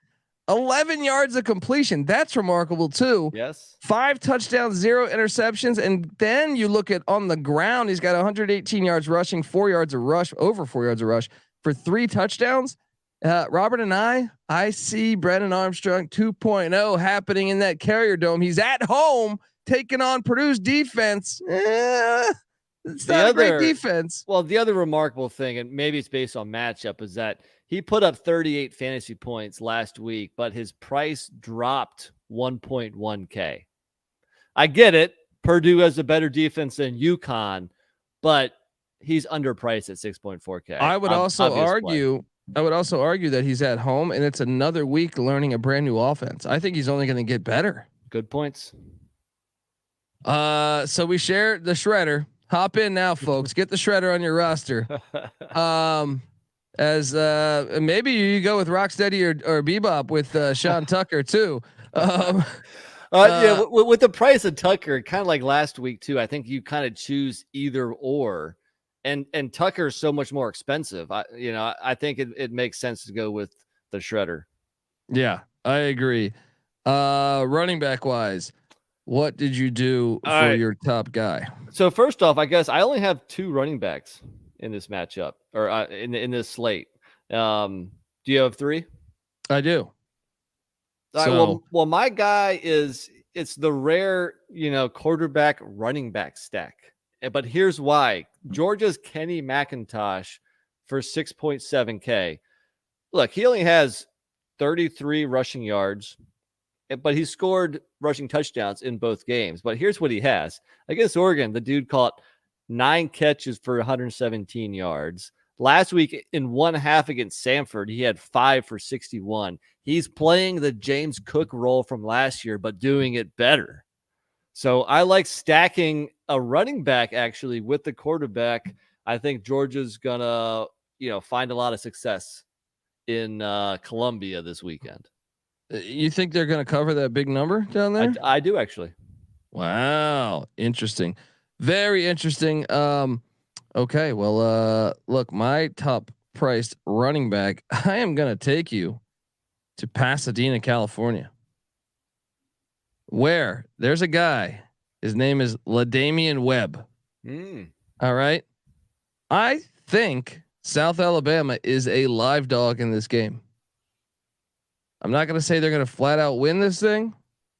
11 yards of completion. That's remarkable too. Yes. 5 touchdowns, 0 interceptions. And then you look at on the ground, he's got 118 yards rushing, 4 yards of rush, over 4 yards of rush for 3 touchdowns. Robert and I see Brennan Armstrong 2.0 happening in that Carrier Dome. He's at home taking on Purdue's defense. It's not a great defense. Well, the other remarkable thing, and maybe it's based on matchup, is that he put up 38 fantasy points last week, but his price dropped 1.1K. I get it. Purdue has a better defense than UConn, but he's underpriced at 6.4K. I would also argue that he's at home and it's another week learning a brand new offense. I think he's only going to get better. Good points. So we share the Shredder. Hop in now, folks. Get the Shredder on your roster. As maybe you go with Rocksteady or Bebop with Sean Tucker too. With the price of Tucker, kind of like last week too. I think you kind of choose either or. And Tucker is so much more expensive. I think it makes sense to go with the Shredder. Yeah, I agree. Running back wise, what did you do for your top guy? So first off, I guess I only have 2 running backs in this matchup or in this slate. Do you have 3? I do. Well, my guy it's the rare, quarterback running back stack. But here's why. Georgia's Kenny McIntosh for 6.7K. Look, he only has 33 rushing yards, but he scored rushing touchdowns in both games. But here's what he has. Against Oregon, the dude caught 9 catches for 117 yards. Last week in one half against Samford, he had 5 for 61. He's playing the James Cook role from last year, but doing it better. So I like stacking a running back actually with the quarterback. I think Georgia's gonna, find a lot of success in Columbia this weekend. You think they're gonna cover that big number down there? I do actually. Wow, interesting, very interesting. Okay, well, look, my top priced running back. I am gonna take you to Pasadena, California, where there's a guy. His name is LaDamian Webb. All right. I think South Alabama is a live dog in this game. I'm not going to say they're going to flat out win this thing,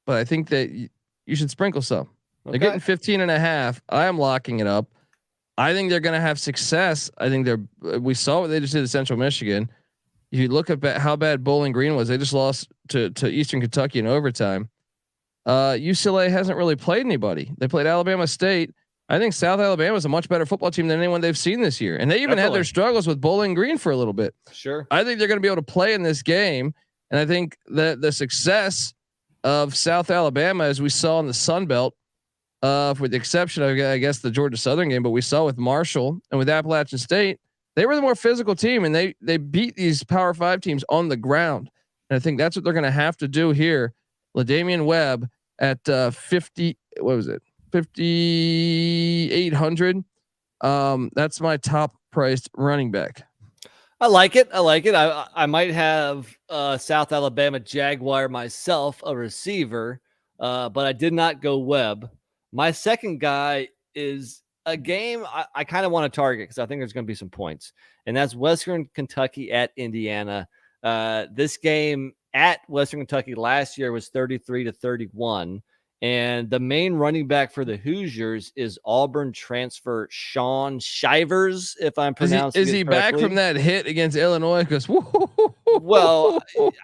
but I think that you should sprinkle some. They're getting 15.5. I am locking it up. I think they're going to have success. I think we saw what they just did at Central Michigan. If you look at how bad Bowling Green was, they just lost to Eastern Kentucky in overtime. UCLA hasn't really played anybody. They played Alabama State. I think South Alabama is a much better football team than anyone they've seen this year. And they even had their struggles with Bowling Green for a little bit. Sure. I think they're going to be able to play in this game. And I think that the success of South Alabama, as we saw in the Sun Belt, with the exception of, I guess, the Georgia Southern game, but we saw with Marshall and with Appalachian State, they were the more physical team and they beat these Power 5 teams on the ground. And I think that's what they're going to have to do here. LaDamian Webb at 50. What was it? 5,800. That's my top priced running back. I like it. I might have South Alabama Jaguar myself, a receiver, but I did not go Webb. My second guy is a game I kind of want to target because I think there's going to be some points, and that's Western Kentucky at Indiana. This game at Western Kentucky last year was 33-31. And the main running back for the Hoosiers is Auburn transfer Shaun Shivers, if I'm pronouncing it correctly. Is he back from that hit against Illinois? Because well,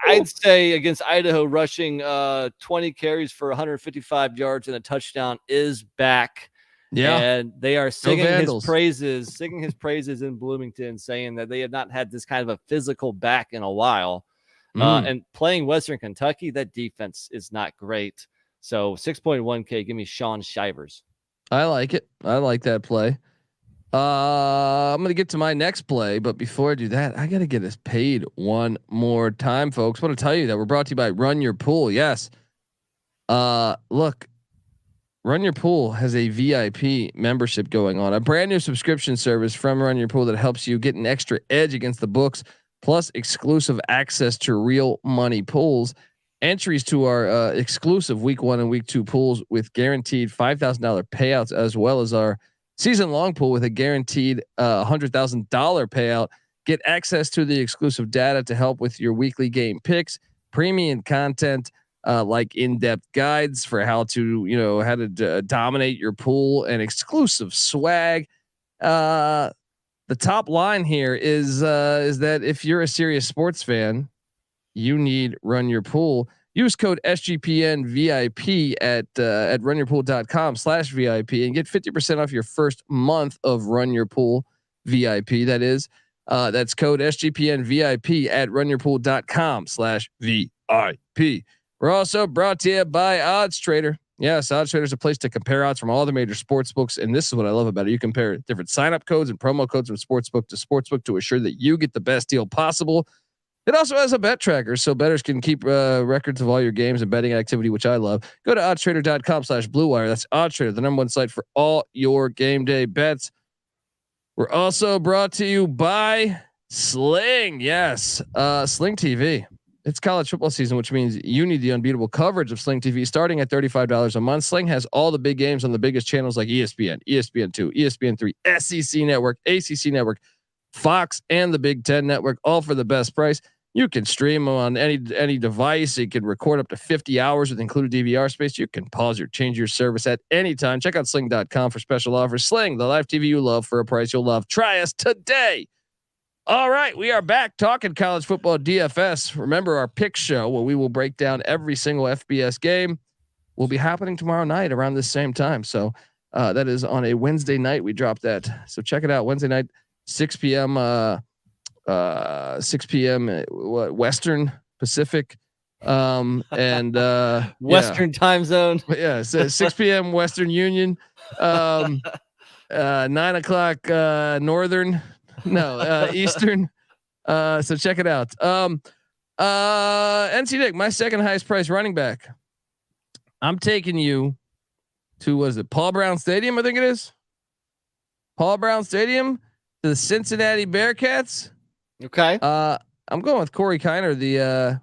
I'd say against Idaho, rushing 20 carries for 155 yards and a touchdown is back. Yeah, and they are singing his praises in Bloomington, saying that they have not had this kind of a physical back in a while. And playing Western Kentucky, that defense is not great. So 6.1K, give me Shaun Shivers. I like it. I like that play. I'm going to get to my next play, but before I do that, I got to get us paid one more time, folks. I want to tell you that we're brought to you by Run Your Pool. Yes. Look, Run Your Pool has a VIP membership going on, a brand new subscription service from Run Your Pool that helps you get an extra edge against the books, plus exclusive access to real money pools. Entries to our exclusive week 1 and week 2 pools with guaranteed $5,000 payouts, as well as our season long pool with a guaranteed $100,000 payout. Get access to the exclusive data to help with your weekly game picks, premium content like in-depth guides for how to dominate your pool, and exclusive swag. The top line here is that if you're a serious sports fan, you need Run Your Pool. Use code SGPN VIP at runyourpool.com/VIP and get 50% off your first month of Run Your Pool VIP. That's code SGPN VIP at runyourpool.com/VIP. We're also brought to you by Odds Trader. Yes, Odds Trader is a place to compare odds from all the major sports books. And this is what I love about it. You compare different sign-up codes and promo codes from sportsbook to sportsbook to assure that you get the best deal possible. It also has a bet tracker, so bettors can keep records of all your games and betting activity, which I love. Go to oddstrader.com/Blue Wire. That's OddsTrader, the #1 site for all your game day bets. We're also brought to you by Sling. Yes, Sling TV. It's college football season, which means you need the unbeatable coverage of Sling TV. Starting at $35 a month, Sling has all the big games on the biggest channels like ESPN, ESPN2, ESPN3, SEC Network, ACC Network, Fox, and the Big Ten Network, all for the best price. You can stream on any device. You can record up to 50 hours with included DVR space. You can pause or change your service at any time. Check out sling.com for special offers. Sling, the live TV you love for a price you'll love. Try us today. All right, we are back talking college football DFS. Remember our pick show where we will break down every single FBS game will be happening tomorrow night around this same time. So that is on a Wednesday night. We dropped that. So check it out. Wednesday night, 6 p.m. 6 p.m. Western Pacific, and Western time zone. Yeah, so 6 p.m. Western Union, 9 o'clock Northern, Eastern. So check it out. NC Dick, my second highest price running back. I'm taking you to, what is it, Paul Brown Stadium? I think it is Paul Brown Stadium, to the Cincinnati Bearcats. Okay. I'm going with Corey Kinner, the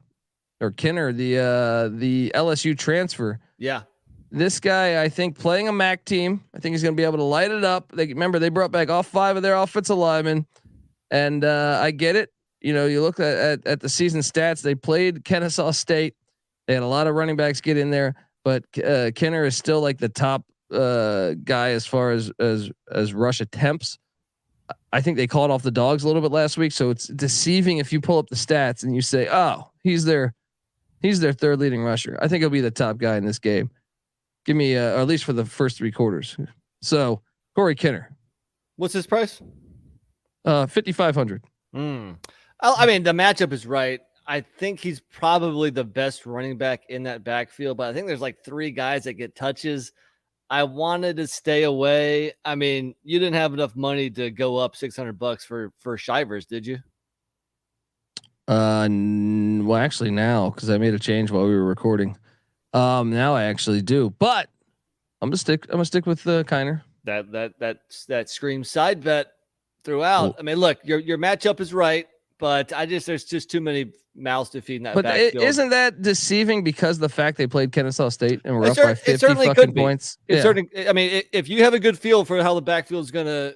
LSU transfer. Yeah. This guy, I think, playing a MAC team, I think he's going to be able to light it up. They brought back all 5 of their offensive linemen, and I get it. You know, you look at the season stats. They played Kennesaw State. They had a lot of running backs get in there, but Kinner is still like the top guy as far as rush attempts. I think they called off the dogs a little bit last week, so it's deceiving if you pull up the stats and you say, "Oh, he's their third leading rusher." I think he'll be the top guy in this game. Give me, or at least for the first 3 quarters. So Corey Kinner. What's his price? 5,500. I mean, the matchup is right. I think he's probably the best running back in that backfield, but I think there's like 3 guys that get touches. I wanted to stay away. I mean, you didn't have enough money to go up $600 for Shivers, did you? Well, actually now, because I made a change while we were recording. Now I actually do, but I'm gonna stick with Kiner. That screams side bet throughout. Well, I mean, look, your matchup is right, but there's just too many mouths to feed in that but backfield. Isn't that deceiving because of the fact they played Kennesaw State and were up by 50 fucking fucking points? I mean, if you have a good feel for how the backfield is gonna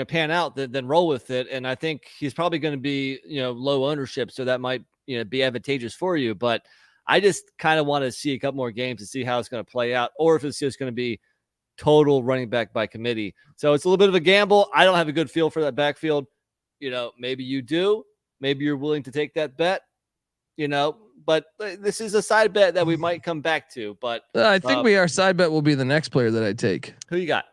pan out, then roll with it. And I think he's probably going to be low ownership, so that might be advantageous for you. But I just kind of want to see a couple more games to see how it's going to play out, or if it's just going to be total running back by committee. So it's a little bit of a gamble. I don't have a good feel for that backfield. Maybe you do. Maybe you're willing to take that bet. But this is a side bet that we might come back to. But I think our side bet will be the next player that I take. Who you got?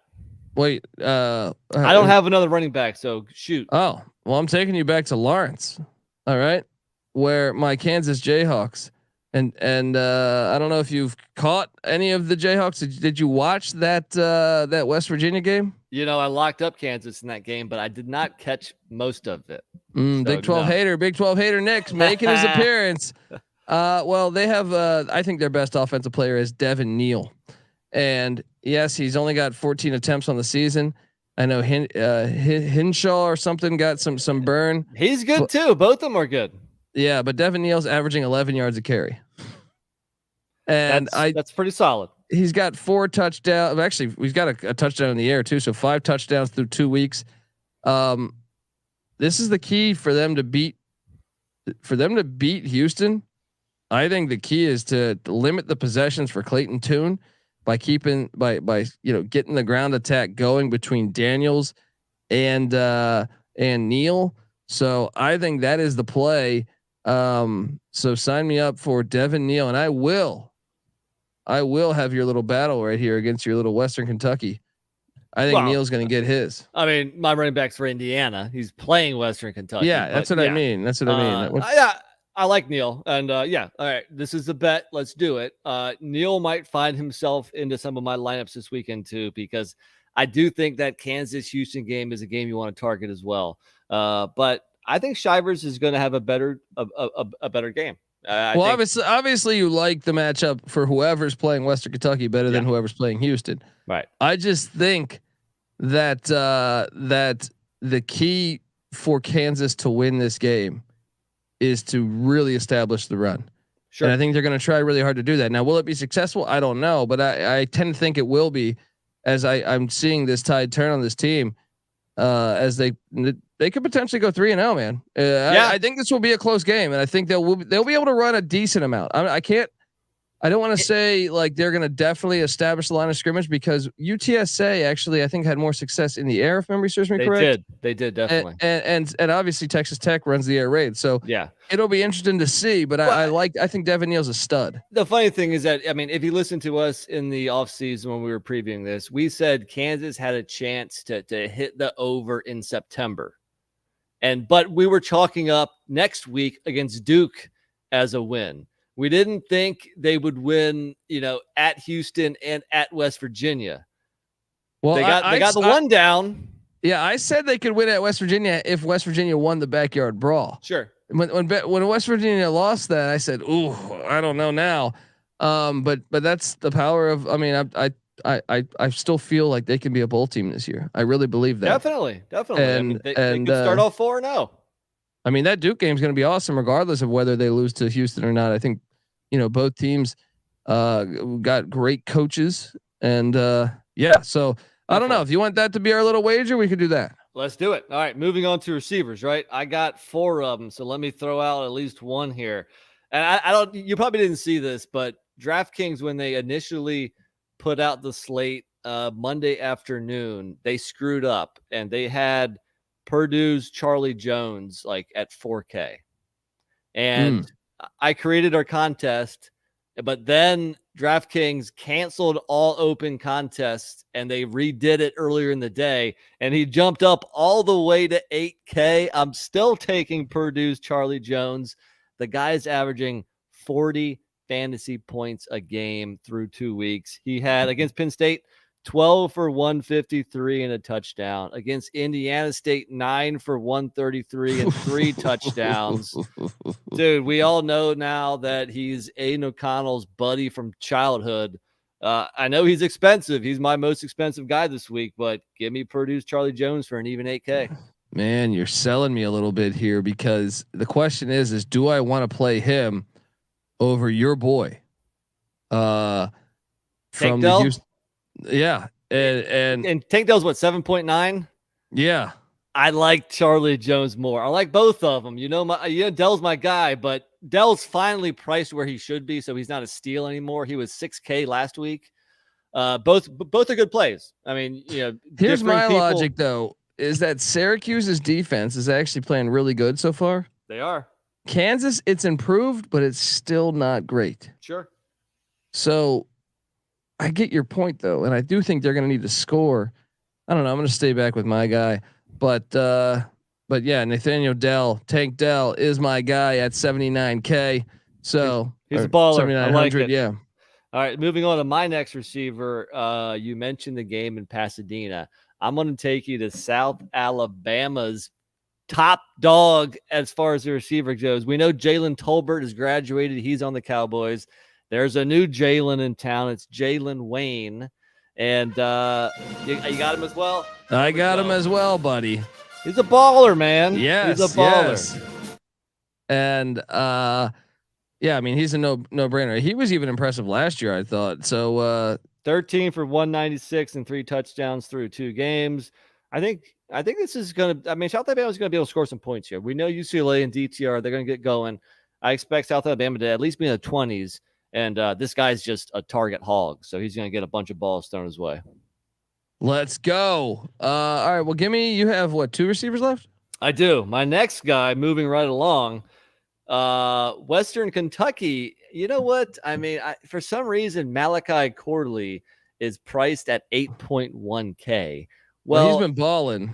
Wait, I don't have another running back, so shoot. Oh, well, I'm taking you back to Lawrence. All right, where my Kansas Jayhawks and I don't know if you've caught any of the Jayhawks. Did you watch that West Virginia game? I locked up Kansas in that game, but I did not catch most of it. Big 12 hater Nick's making his appearance. Well, they have I think their best offensive player is Devin Neal. And yes, he's only got 14 attempts on the season. I know Hinshaw or something got some burn. He's good too. Both of them are good. Yeah, but Devin Neal's averaging 11 yards a carry. And that's pretty solid. He's got 4 touchdowns. Actually, we've got a touchdown in the air too. So 5 touchdowns through 2 weeks. This is the key for them to beat Houston. I think the key is to limit the possessions for Clayton Tune by getting the ground attack going between Daniels and Neal. So I think that is the play. So sign me up for Devin Neal, and I will have your little battle right here against your little Western Kentucky. I think Neal's going to get his. I mean, my running back's for Indiana. He's playing Western Kentucky. Yeah, that's what I mean. That's what I mean. Yeah. I like Neal, and all right, this is a bet. Let's do it. Neal might find himself into some of my lineups this weekend too, because I do think that Kansas Houston game is a game you want to target as well. But I think Shivers is going to have a better game. Obviously, you like the matchup for whoever's playing Western Kentucky better than whoever's playing Houston. Right. I just think that that the key for Kansas to win this game is to really establish the run. Sure. And I think they're going to try really hard to do that. Now, will it be successful? I don't know, but I tend to think it will be, as I'm seeing this tide turn on this team, as they could potentially go 3-0, man. I think this will be a close game, and I think they'll be able to run a decent amount. I don't want to say like they're going to definitely establish the line of scrimmage, because UTSA actually I think had more success in the air, if memory serves me correct. They did definitely. And obviously Texas Tech runs the air raid, so it'll be interesting to see. But I think Devin Neal's a stud. The funny thing is that, I mean, if you listen to us in the offseason when we were previewing this, we said Kansas had a chance to hit the over in September, but we were chalking up next week against Duke as a win. We didn't think they would win, at Houston and at West Virginia. Well, they got the one down. Yeah, I said they could win at West Virginia if West Virginia won the backyard brawl. Sure. When West Virginia lost that, I said, "Ooh, I don't know now." But that's the power of. I mean, I still feel like they can be a bowl team this year. I really believe that. Definitely. And they could start off 4-0. I mean, that Duke game is going to be awesome, regardless of whether they lose to Houston or not. I think, both teams got great coaches, and so I don't know if you want that to be our little wager, we could do that. Let's do it. All right, moving on to receivers. Right, I got 4 of them, so let me throw out at least one here. And I don't. You probably didn't see this, but DraftKings, when they initially put out the slate Monday afternoon, they screwed up, and they had Purdue's Charlie Jones like at 4K, and I created our contest, but then DraftKings canceled all open contests and they redid it earlier in the day, and he jumped up all the way to 8K. I'm still taking Purdue's Charlie Jones. The guy's averaging 40 fantasy points a game through 2 weeks. He had against Penn State 12 for 153 and a touchdown. Against Indiana State, 9 for 133 and 3 touchdowns. Dude, we all know now that he's Aiden O'Connell's buddy from childhood. I know he's expensive. He's my most expensive guy this week, but give me Purdue's Charlie Jones for an even 8K. Man, you're selling me a little bit here, because the question is do I want to play him over your boy? From Tank the Dell? Houston, yeah, and Tank Dell's what, 7.9? Yeah, I like Charlie Jones more. I like both of them. Dell's my guy, but Dell's finally priced where he should be, so he's not a steal anymore. He was 6K last week. Both are good plays. I mean, here's my logic though, is that Syracuse's defense is actually playing really good so far. They are. Kansas, it's improved, but it's still not great. Sure. So I get your point though, and I do think they're going to need to score. I don't know. I'm going to stay back with my guy, but yeah, Nathaniel Dell, Tank Dell is my guy at 79K. So he's a baller. 7,900. Like yeah. All right, moving on to my next receiver. You mentioned the game in Pasadena. I'm going to take you to South Alabama's top dog as far as the receiver goes. We know Jalen Tolbert has graduated. He's on the Cowboys. There's a new Jalon in town. It's Jalen Wayne. And you got him as well? I got him as well, buddy. He's a baller, man. Yes. He's a baller. Yes. And yeah, I mean, he's a no brainer. He was even impressive last year, I thought. So 13 for 196 and 3 touchdowns through 2 games. I think this is going to, South Alabama is going to be able to score some points here. We know UCLA and DTR, they're going to get going. I expect South Alabama to at least be in the 20s. And this guy's just a target hog. So he's going to get a bunch of balls thrown his way. Let's go. All right. Well, you have what, 2 receivers left? I do. My next guy, moving right along, Western Kentucky. You know what? For some reason, Malachi Corley is priced at 8.1K. Well, he's been balling.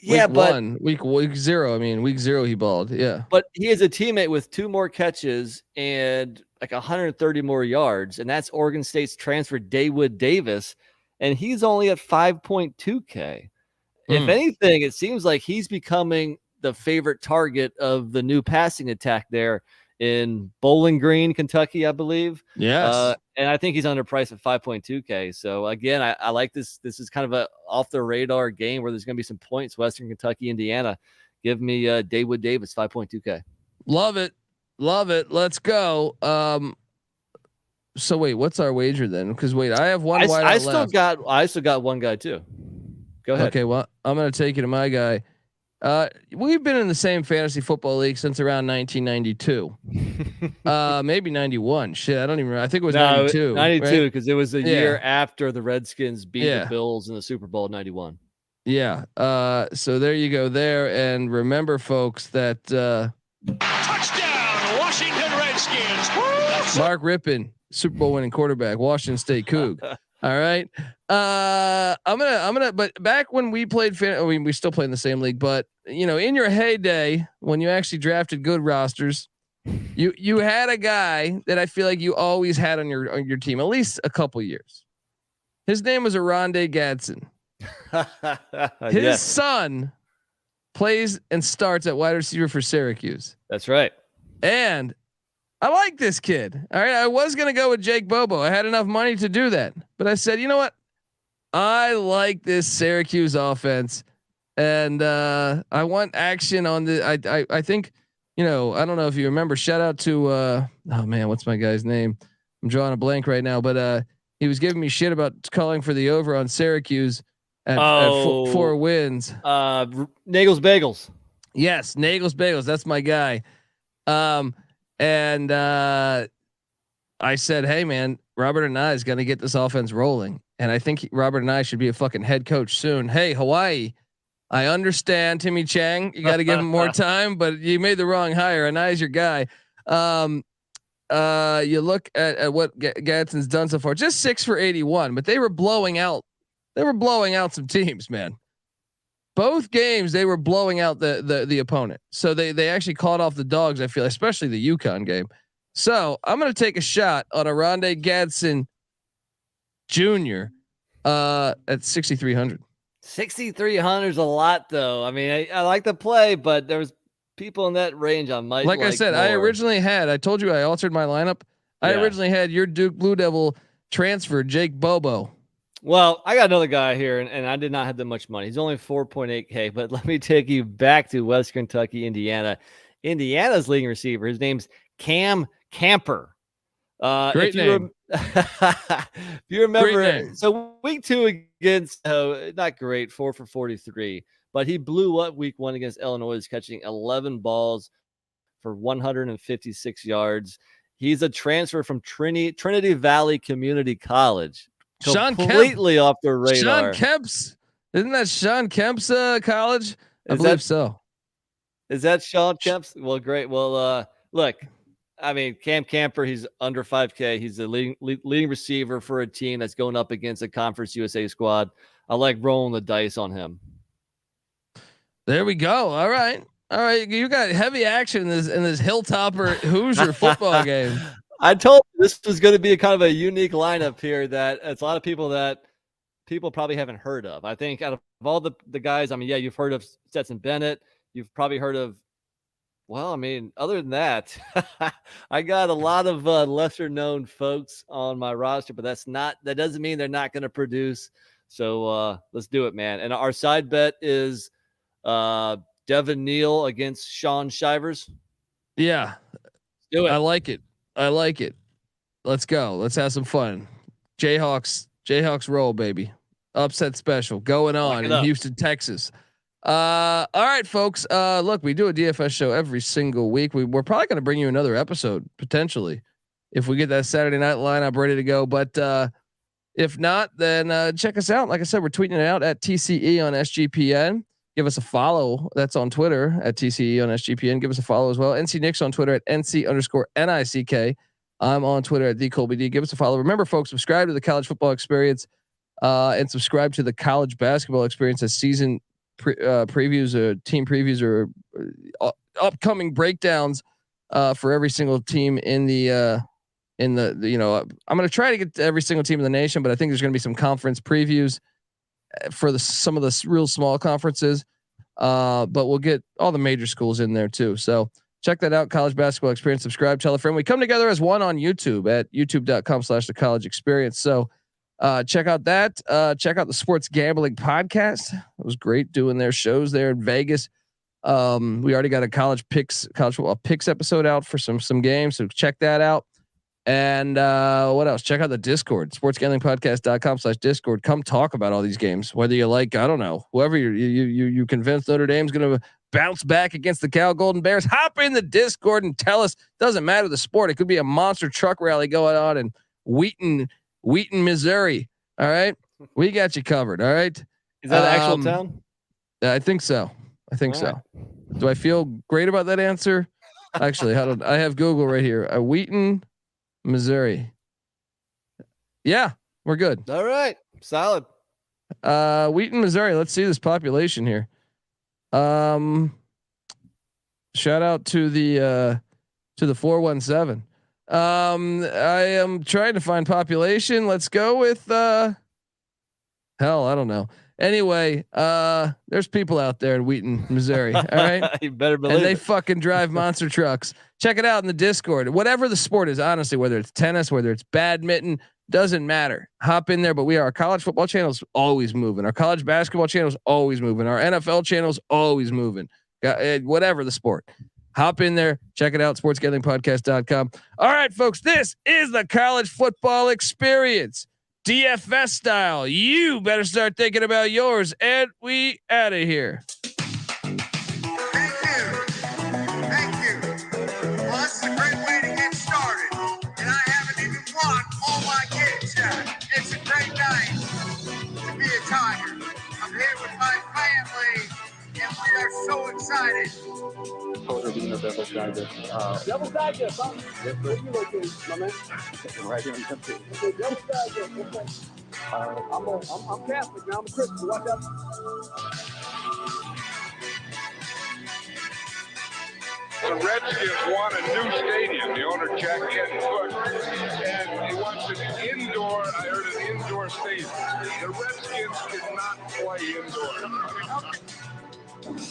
Week 0. Week 0 he balled. Yeah. But he is a teammate with 2 more catches and like 130 more yards, and that's Oregon State's transfer Dawood Davis, and he's only at 5.2K. If anything, it seems like he's becoming the favorite target of the new passing attack there in Bowling Green, Kentucky, I believe. Yes. And I think he's underpriced at 5.2K. So again, I like this. This is kind of a off the radar game where there's going to be some points. Western Kentucky, Indiana. Give me Dawood Davis, 5.2K. Love it. Let's go. So wait, what's our wager then? Because I have one wide. I still got one guy too. Go ahead. Okay, well, I'm going to take you to my guy. We've been in the same fantasy football league since around 1992, maybe 91. Shit, I don't even remember. I think it was 92. 92 because it was a year after the Redskins beat the Bills in the Super Bowl '91. Yeah. So there you go there, and remember, folks, that touchdown, Washington Redskins. Mark Rippon, Super Bowl winning quarterback, Washington State Coug. All right. I'm gonna, but back when we played, we still play in the same league, but in your heyday, when you actually drafted good rosters, you had a guy that I feel like you always had on your team, at least a couple years. His name was Oronde Gadsden. His son plays and starts at wide receiver for Syracuse. That's right. And I like this kid. All right. I was going to go with Jake Bobo. I had enough money to do that, but I said, you know what? I like this Syracuse offense, and I want action on the, I think, I don't know if you remember, shout out to, oh man, what's my guy's name? I'm drawing a blank right now, but he was giving me shit about calling for the over on Syracuse at 4 wins. Nagel's Bagels. Yes. Nagel's Bagels. That's my guy. And I said, hey man, Robert and I is going to get this offense rolling. And I think Robert and I should be a fucking head coach soon. Hey, Hawaii, I understand Timmy Chang. You got to give him more time, but you made the wrong hire. And I is your guy. You look at what Gadsden's done so far, just 6 for 81, but they were blowing out some teams, man. Both games they were blowing out the opponent. So they actually caught off the dogs, I feel, especially the UConn game. So I'm going to take a shot on Oronde Gadsden Jr. at 6,300. 6,300 is a lot, though. I mean, I like the play, but there was people in that range I might like I said, more. I told you I altered my lineup. I originally had your Duke Blue Devil transfer, Jake Bobo. Well, I got another guy here, and I did not have that much money. He's only 4.8K, but let me take you back to West Kentucky, Indiana. Indiana's leading receiver. His name's Cam Camper. Great name. If you remember, so week 2 against, not great, 4 for 43, but he blew up week 1 against Illinois, catching 11 balls for 156 yards. He's a transfer from Trinity Valley Community College. Completely off the radar. Sean Kemp's, isn't that Sean Kemp's college? I believe so. Is that Sean Kemp's? Well, great. Well, look, I mean, Cam Camper, he's under 5K. He's the leading receiver for a team that's going up against a Conference USA squad. I like rolling the dice on him. There we go. All right. You got heavy action in this Hilltopper Hoosier football game. I told you this was going to be a kind of a unique lineup here that it's a lot of people that people probably haven't heard of. I think out of all the guys, I mean, yeah, you've heard of Stetson Bennett. You've probably heard of, well, I mean, other than that, I got a lot of lesser known folks on my roster, but that doesn't mean they're not going to produce. So let's do it, man. And our side bet is Devin Neal against Sean Shivers. Yeah. Do it. I like it. Let's go. Let's have some fun. Jayhawks roll, baby. Upset special going on in Houston, Texas. All right, folks. Look, we do a DFS show every single week. We're probably going to bring you another episode potentially if we get that Saturday night lineup ready to go. But if not, then check us out. Like I said, we're tweeting it out at TCE on SGPN. Give us a follow. That's on Twitter at TCE on SGPN. Give us a follow as well. NC Nick's on Twitter at NC_NICK. I'm on Twitter at DColbyD. Give us a follow. Remember, folks, subscribe to the College Football Experience and subscribe to the College Basketball Experience as season previews or team previews or upcoming breakdowns for every single team in the I'm going to try to get to every single team in the nation, but I think there's going to be some conference previews for some of the real small conferences. But we'll get all the major schools in there too. So check that out. College Basketball Experience. Subscribe, tell a friend. We come together as one on YouTube at youtube.com/the college experience. So check out that. Check out the Sports Gambling Podcast. It was great doing their shows there in Vegas. We already got a college football picks episode out for some games. So check that out. And what else? Check out the Discord, sportsgamblingpodcast.com/Discord. Come talk about all these games. Whether you like, I don't know, whoever you convinced Notre Dame's going to bounce back against the Cal Golden Bears. Hop in the Discord and tell us. Doesn't matter the sport. It could be a monster truck rally going on in Wheaton, Missouri. All right, we got you covered. All right. Is that an actual town? I think so. So. Do I feel great about that answer? Actually, I have Google right here. Wheaton, Missouri. Yeah, we're good. All right. Solid. Wheaton, Missouri. Let's see this population here. Shout out to the 417. I am trying to find population. Let's go with hell, I don't know. Anyway, there's people out there in Wheaton, Missouri. All right. You better believe and they it. fucking drive monster trucks. Check it out in the Discord. Whatever the sport is, honestly, whether it's tennis, whether it's badminton, doesn't matter. Hop in there. But our college football channel is always moving. Our college basketball channel is always moving. Our NFL channel is always moving. Whatever the sport. Hop in there. Check it out. sportsgamblingpodcast.com. All right, folks. This is the College Football Experience. DFS style. You better start thinking about yours. And we out of here. Thank you. Well, this is a great way to get started. And I haven't even won all my games yet. It's a great night to be a Tiger. I'm here with my family, and we are so excited. Devil's Digest. Devil's Digest, huh? Where you located, my man? Right here in Tennessee. Okay, Devil's Digest. Okay. I'm Catholic now. I'm a Christian. Watch out. The Redskins want a new stadium. The owner, Jack Foot, and he wants an indoor, I heard an indoor stadium. The Redskins cannot play indoors.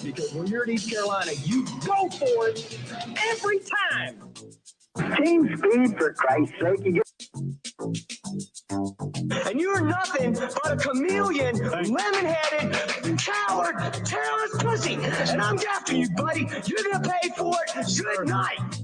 Because when you're in East Carolina, you go for it every time. Team speed, for Christ's sake. And you're nothing but a chameleon, lemon-headed, coward, terrorist pussy. And I'm after you, buddy. You're going to pay for it. Good night.